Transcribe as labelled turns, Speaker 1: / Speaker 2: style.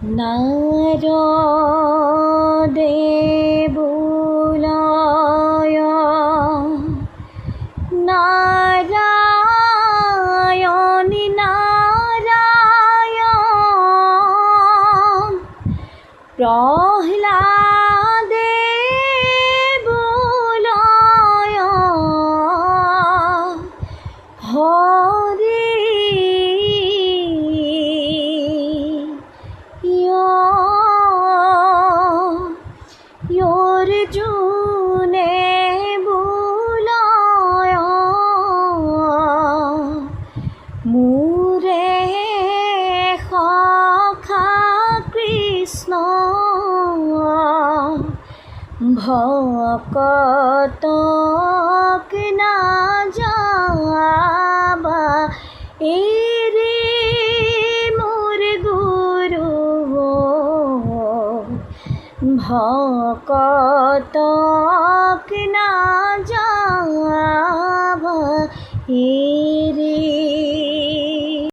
Speaker 1: নারদে বুলায় নারায়ণ নারায়ণ প্রহ্লাদে বুলায় হরি অর্জুনে বুলায় মোরে সখা কৃষ্ণ ভকতক না যাবা এরে মোর গুরু ভকতক না যাবা